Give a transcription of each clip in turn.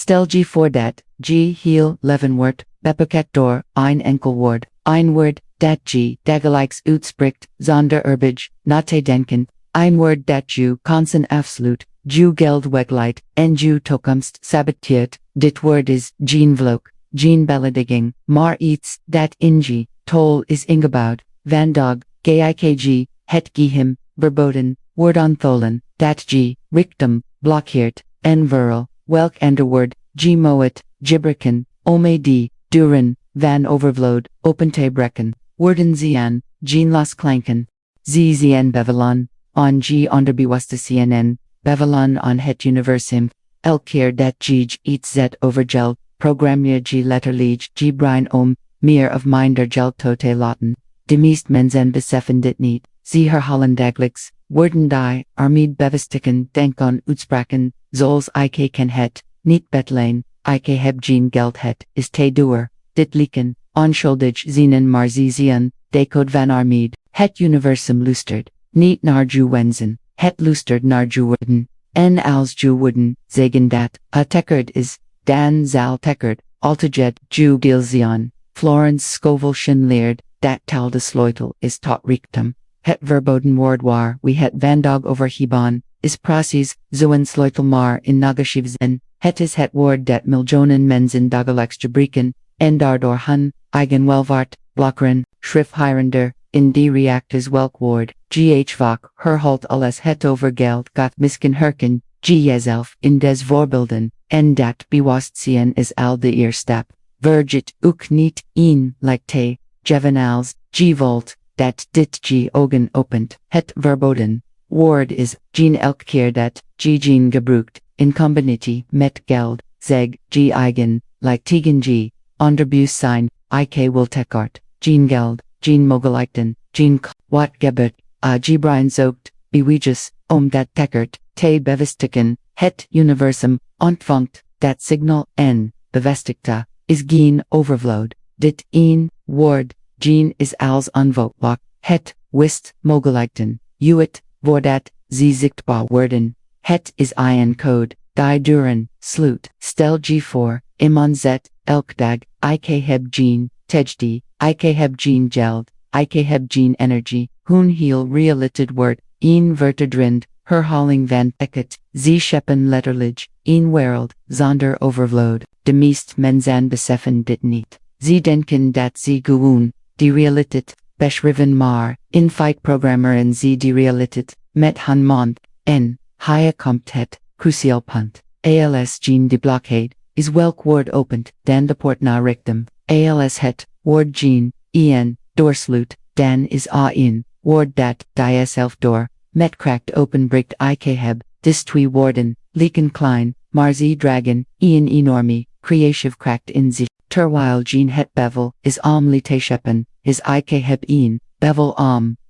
Stel G4 dat, G heel Leavenworth, Beppeket door, ein enkel woord, ein woord, dat G, dagelijks uitspricht, zonder erbij, nate denken, ein woord dat ju kansen afsluit, ju geld wegleit, en ju toekomst sabotieert, dit woord is, geen vloek, geen belediging, maar iets, dat inge, tol is ingebouwd, vandaag, gikg, het geheim, verboden, word ontholen, dat G, rijkdom, blokkeert, en verl, welk ander woord, G moet, gibreken, ome duren, van overvloed, open te brekken, worden zien, geen los klanken, zien bevelan, on G onderbewuste CNN, bevelan on het universum, elk keer dat G iets zet overgeld, programmeer G letterlijk G brein meer of minder geld tote laten, de meest mensen beseffen dit niet, ze herhalen dagelijks, worden die, armied bevestigen, denk aan uitspraken, zoals ik ken het, niet betleen, ik heb geen geld het, is te duur, dit lieken, onschuldig zinnen maar ze zien, decode van armied, het universum luistert, niet naar ju wensen, het luistert naar ju worden, en als ju worden, zeggen dat, tekerd is, dan zal tekerd, alteget ju gilzion, Florence Scovel Shinn leert, dat tal de sleutel is tot rijkdom. Het verboden woord waar we het vandaag over hebben, is precies zo'n sleutel maar in negatieven. Het is het woord dat miljoenen mensen dagelijks gebruiken, en daardoor hun eigen welvaart, blokkeren, schrifthierander, in die reacties welk woord, vaak herhaalt alles het over geld gaat misken herken, jezelf in des voorbeelden, en dat bewustzijn is al de eerste stap. Vergeet ook niet in, like te, jevenals, volt, dat dit G ogen opent, het verboden. Woord is, geen elk keer dat, geen gebruikt, in combinatie met geld, zeg, eigen, like tegen G, onderbewustzijn, ik wil tekort, geen geld, geen mogelijkheden, geen wat gebeurt, brein zoekt, beweges, dat tekort, te bevestigen, het universum, ontvangt, dat signal, en, bevestigta, is geen overvloed, dit een, woord, geen is als onvoetbaar, het, wist, mogelijkheden, het, voordat, ze zichtbaar worden, het is een code, die duren, sluit, stel G4, iman zet, elk dag, ik heb geen, tejdi, ik heb geen geld, ik heb geen energy, hun heel realiteit wordt, een verterdrind, herhaling van eket, ze scheppen letterlijk, een wereld, zonder overvloed, de meest mensen beseffen dit niet, ze denken dat ze gewoon, die realiteit, beschreven maar, in fight programmeren ze die realiteit, met hun mond, en, hier komt het, crucial punt, als geen de blockade, is welk woord opent, dan de poort naar rijkdom, als het, woord geen, doorsluit, dan is in, woord dat, die zelf door, met kracht openbreekt ik heb, dis twee woorden, lieken klein, maar ze dragen, enorme, creative kracht in zich, terwijl geen het bevel, is te scheppen, is ik heb bevel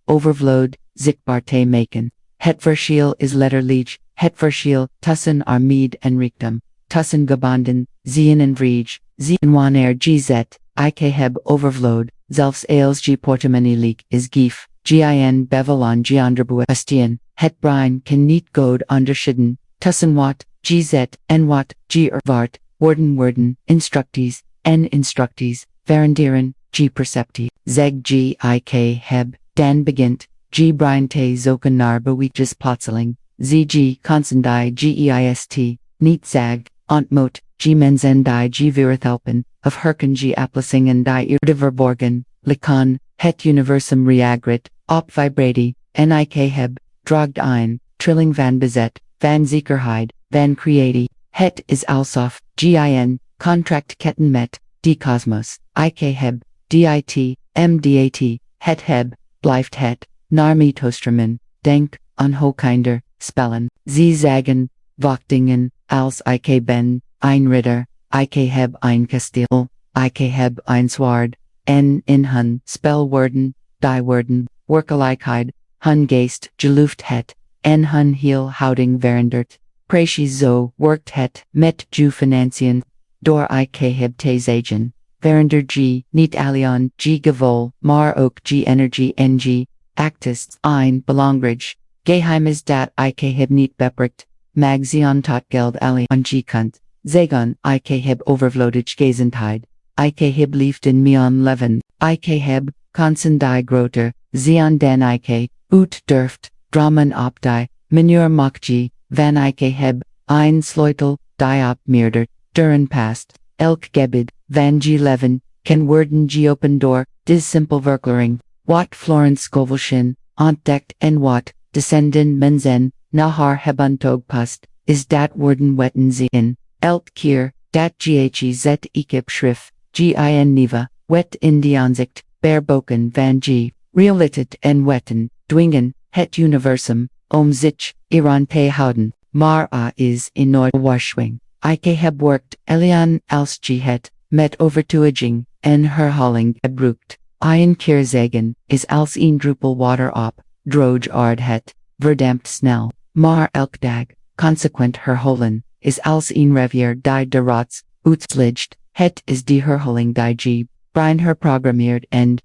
overvloed, zichtbaar te maken. Het verschil is letterlijk, het verschil, tussen armied en rijkdom, tussen gebonden, zien en vrij, zien wanneer gz, ik heb overvloed, zelfs als g portemonnee is gif, gin bevelon g onderbewustzijn, het brein kan niet goed onderscheiden, tussen wat, gz, en wat, g waard, worden, instructies, en instructies, veranderen, g perceptie, zeg g ik heb, dan begint, g brein te zoeken naar beweegjes plotseling, zg consendai geist, niet zeg, ontmoet, g mensen die g helpen, of herken g applissingen die de verborgen, likan, het universum reagert, op vibrati, en ik heb, dragt ein, trilling van bezet, van zekerheid, van creati, het is alsof, gin, contract ketten met, die cosmos, ik heb, dit, mdat, het heb, blijft het, naar metostremen, denk, onhokinder, spellen, ze zeggen, wachtingen, als ik ben, ein ridder, ik heb ein kasteel, ik heb ein zwaard, en in hun spelwoorden, die woorden, werkelijkheid, hun geest, geluft het, en hun heel houding verandert, precies zo werkt het, met ju financiën, door ik heb te zeggen, verander g, niet alleen g gevoel, maar ook g energy en g, actus, ein belangrijk, geheim is dat ik heb niet beperkt, mag zion tot geld alleen g kunt, Zagon, ik heb overvloedig gezondheid. Ik heb liefde in mijn leven. Ik heb kansen die groter, zian dan ik, uit durft, dramen op die, meneer makji, van ik heb, ein sleutel, die op meerder, duren past, elk gebed, van g leven, ken worden g open door, dis simpel verklaring, wat Florence Scovel Shinn, ontdekt en wat, descenden mensen, naar hebben toegepast, is dat worden wetten zien, elk keer, dat ghez ik heb schrift, gin niva, wet in die aanzicht, verborgen van g, realiteit en wetten, dwingen, het universum, om zich, iran te houden, maar is in nooit waarschuwing. Ik heb werkt, Elian als g het, met overtuiging, en herhaling gebruikt. Een keer zeggen, is als een druppel water op, droog ard het, verdampt snel, maar elk dag, consequent herholen, is als een rivier die de rots, uitslijgt, het is die herholing die g, brein herprogrammeerd en,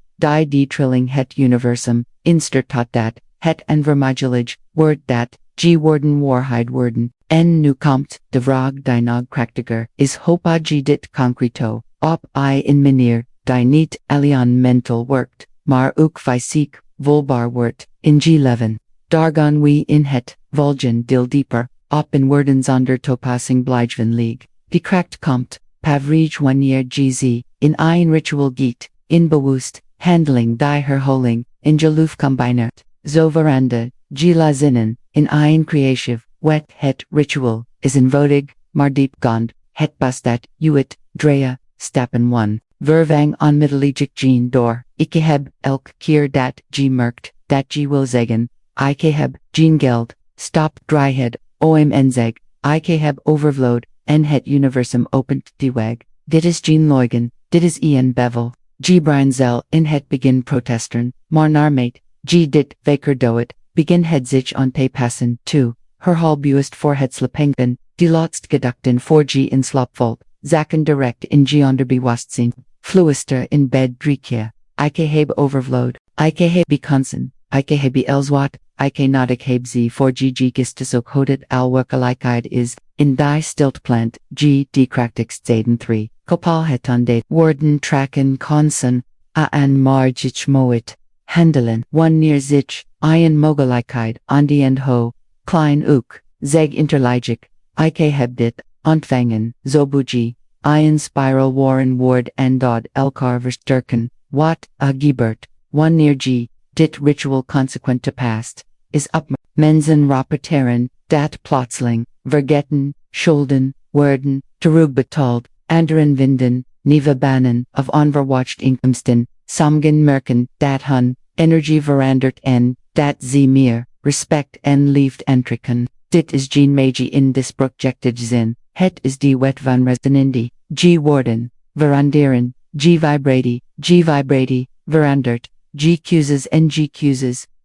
die trilling het universum, inster tot dat, het en vermagelig, word dat, g worden waarheid worden, en nu komt, de vraag die nog krachtiger, is hopa g dit concreto, op in meneer, die niet alleen mental werkt, maar ook fysiek, voelbaar wordt, in g11. Daar gaan we in het, volgen deel dieper, op in woorden zonder toepassing blijven league. Die kracht komt, pavrij wanneer gz, in een ritueel giet, in bewust, handling die herholing, in geloof combineert, zo veranda, g zinnen, in een creative, wet het ritual, is eenvoudig, maar diepgaand, het bastat, uit, drea, stappen 1. Vervang onmiddellijk geen door, ik heb, elk keer dat g merkt, dat g wil zeggen, ik heb, geen geld, stop dryhead, om zeg, ik heb overvloed, en het universum opent die weg, dit is geen leugen, dit is een bevel, g breinzel in het begin protesteren, maar naarmate, g dit vaker doet, begin het zich aan te passen, 2, herhaal bewust voor het slapengten, die laatst gedachten voor g in slaap valt, zaken direct in g onder bewustzijn. Fluister in bed 3 keer. Ik heb overvloed. Ik heb kansen. Ik heb elswat. Ik nodig heb ze voor g gistes ook hodet al werkelijkheid is. In die stiltplant g die krachtigst zeden 3. Kopal het aan woorden tracken kansen. Aan margich moet. Handelen. Wanneer zich. Een mogelijkheid aan die end ho. Klein ook. Zeg interlijgig. Ik heb dit. Ontvangen. Zobuji. Een spiral waren woord en dod elkaar versterken, wat gebert, wanneer g, dit ritual consequent te past, is op mensen rapporteren, dat plotseling, vergeten, schulden, worden, terugbetaald, anderen vinden, nieuwe banen, of onverwacht inkomsten, somgen merken, dat hun, energie verandert en, dat ze meer, respect en liefde aantrekken. Dit is geen magie in this projected zin, het is die wet van resonandi. G worden, veranderen, g vibrati, verandert, g cuses,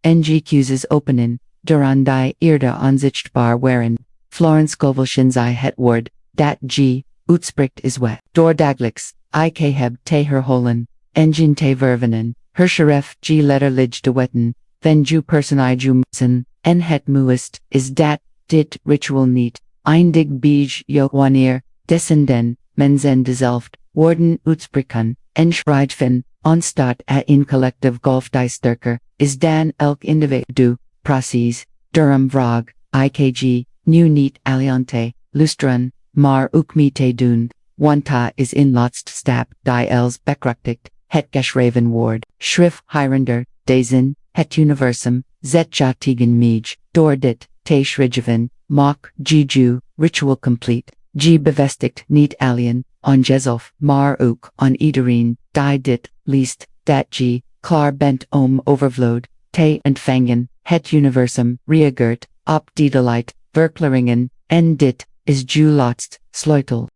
ng cuses openen, duran die eerder onzichtbaar waren. Florence Scovel Shinn het woord, dat g, uitspricht is wet. Door dagelijks, ik heb te herholen, engine te vervenen, herschref g letterlijk de wetten, van ju personage mussen, en het muist, is dat, dit ritual niet, eindig bij jo wanneer, descenden, mensen dezelfd, worden uitspreken, en schrijven, onstaat in collective golf die sterker, is dan elk individu, precies, durum vraag, ikg, nu niet aliante, lusteren, maar ook te doen, wanta is in laatst stap die els bekrachtigt, het geschreven woord, schrift hieronder, dezen, het universum, zet tegen mij, door dit, te schrijven, mach, ju, ritual complete. G bevestigt niet alien, on jezelf, maar ook on iedereen, die dit, least, dat G, klaar bent om overvloed, te ontvangen, het universum, reageert, op die delight, verklaringen, en dit, is ju laatst, sleutel.